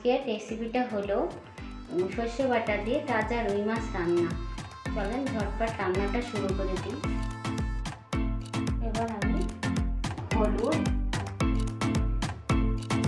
আজকের রেসিপিটা হলো সর্ষে বাটা দিয়ে তাজা রুই মাছ রান্না। চলেন ঝটপট রান্নাটা শুরু করে দিই। এবার আমি হলুদ,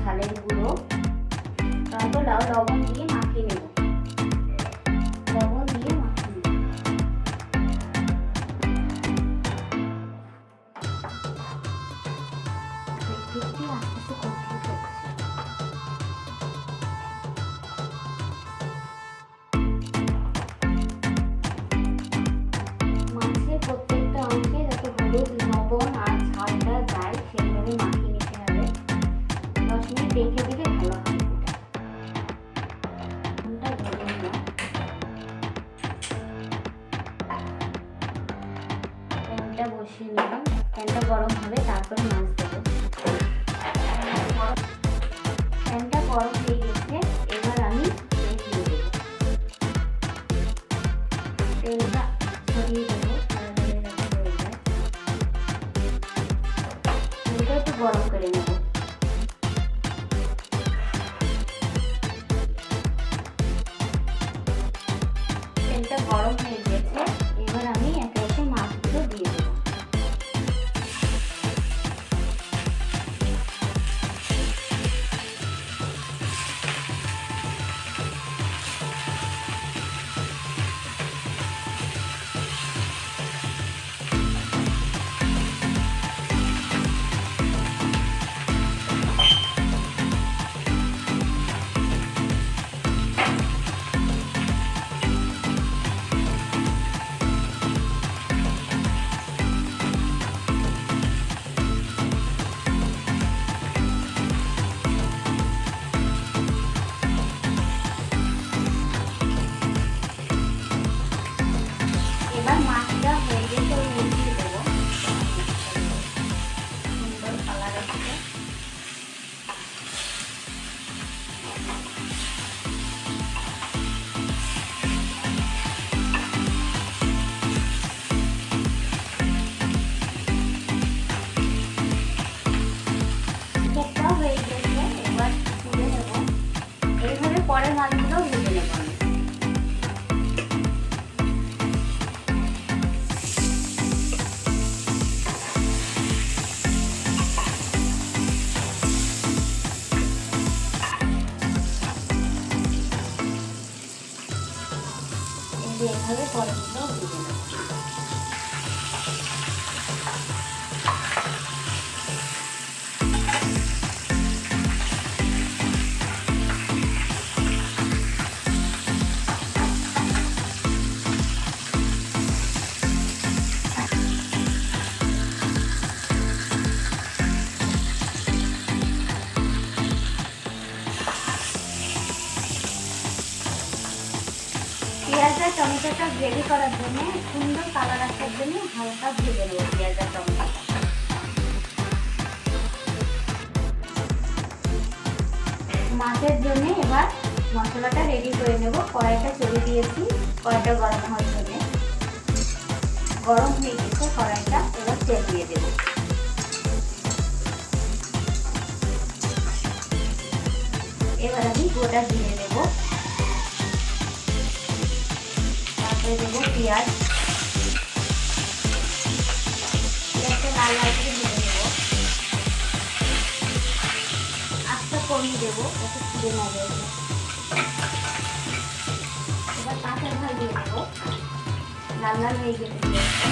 ঝালের গুঁড়ো, তারপর লবণ দিয়ে মাখিয়ে নেব। লবণ দিয়ে মাখিয়ে নেব। আস্তে আস্তে করতে হচ্ছে। মাছের প্রত্যেকটা অংশে যাতে হলুদ, লবণ আর ঝালটা যায় সেভাবে মাখিয়ে নিতে হবে। 10 মিনিট রেখে দিলে ভালো হবে। প্যানটা বসিয়ে নিলাম। প্যানটা গরম হবে, তারপরে মাছ দেবো। প্যানটা গরম হয়ে গেছে, এবার আমি তেল দিয়ে দেবো। তেলটা ছড়িয়ে দেবো, তেলটা একটু গরম করে নেব। তেলটা গরম হয়ে গেছে, এবার আমি একে একে মাছগুলো দিয়ে দেবো। এবার মাছটা হয়ে গেছে, উল্টিয়ে দেবো। সুন্দর কালার আসছে। হয়ে গেছে, এবার তুলে নেব। এইভাবে পরের মাছগুলো ভেজে নেব। এইভাবে পরেরগুলো ভেজে নেব। পেঁয়াজ আর টমেটোটা গ্রেভি করার জন্য, সুন্দর কালার আসার জন্য হালকা ভেজে নেব পেঁয়াজ আর টমেটোটা। মাছের জন্য এবার মশলাটা রেডি করে নেব। কড়াইটা চলে দিয়েছি, কড়াইটা গরম হওয়ার জন্য। গরম হয়ে গেছে কড়াইটা, এবার তেল দিয়ে দেব। এবার আমি গোটা জিরে দেব, তারপরে দেবো পেঁয়াজ। পেঁয়াজটা লাল লাল করে ভেজে নেব। আস্তে কমিয়ে দেবো, যাতে পুড়ে না যায়। এবার কাঁচা ঝাল দিয়ে দেবো। লাল লাল হয়ে গেছে পেঁয়াজটা।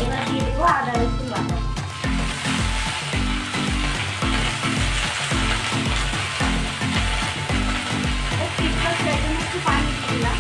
এবার দিয়ে দেবো আদা রসুন বাটা। একটু পানি দিলাম।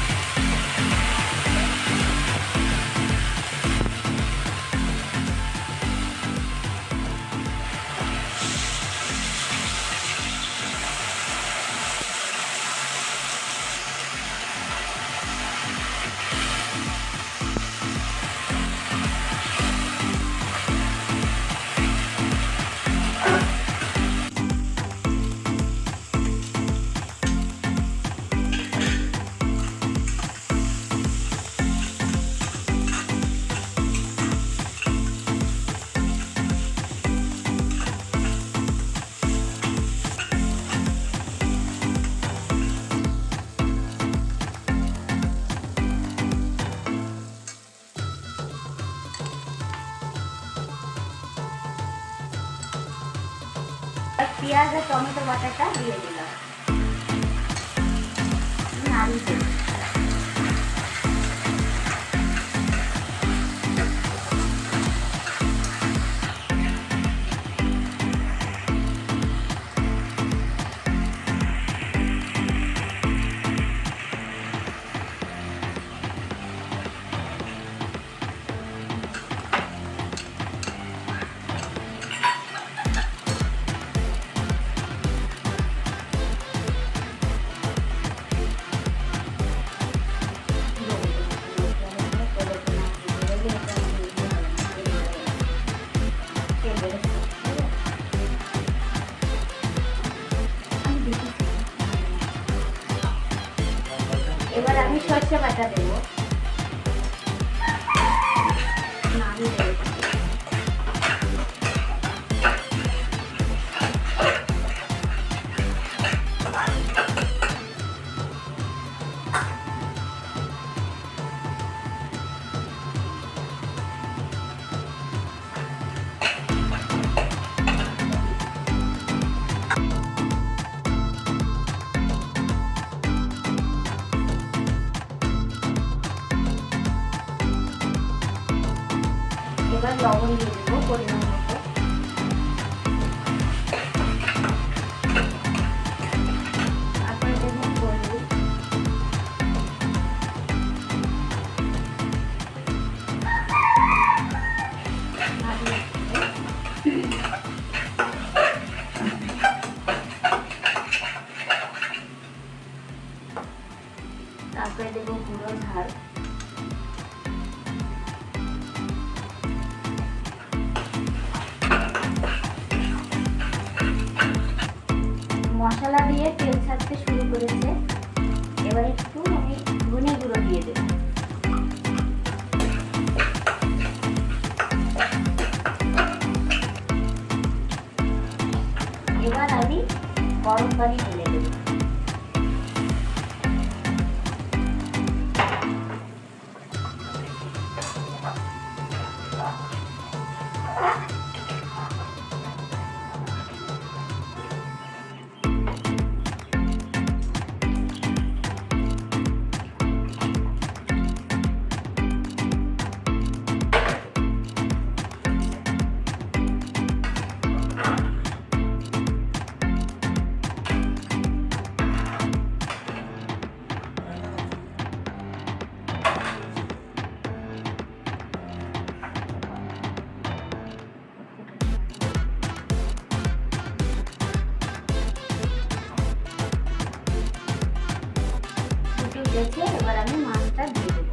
পেঁয়াজ আর টমেটো বাটাটা দিয়ে দিলাম, নাড়িয়ে দেবো। এবার আমি সরষে বাটা দেবো, নাড়িয়ে দেবো। এবার লবণ দিয়ে দেবো পরিমাণ মতো। তারপরে দেবো হলুদ, তারপরে দেবো গুঁড়ো ঝাল, মশলা দিয়ে তেল ছাড়তে শুরু করেছে। এবার একটু আমি ধনে গুঁড়ো দিয়ে দেব। এবার আমি গরম পানি ঢেলে দেব। ফুটে উঠেছে, এবার আমি মাছটা দিয়ে দেবো।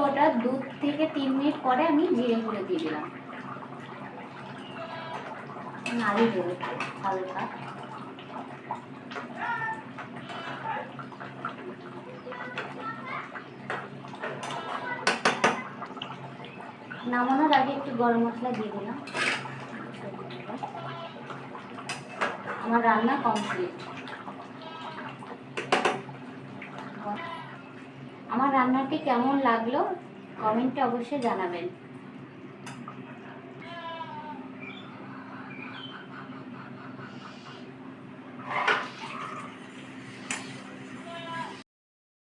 ওটা 2 থেকে 3 মিনিট পরে আমি জিরে গুঁড়ো দিয়ে দিলাম, নাড়িয়ে দেবো হালকা। নামানোর আগে একটু গরম মশলা দিয়ে দিলাম। আমার রান্না কমপ্লিট। আমার রান্নাটি কেমন লাগলো কমেন্টে অবশ্যই জানাবেন।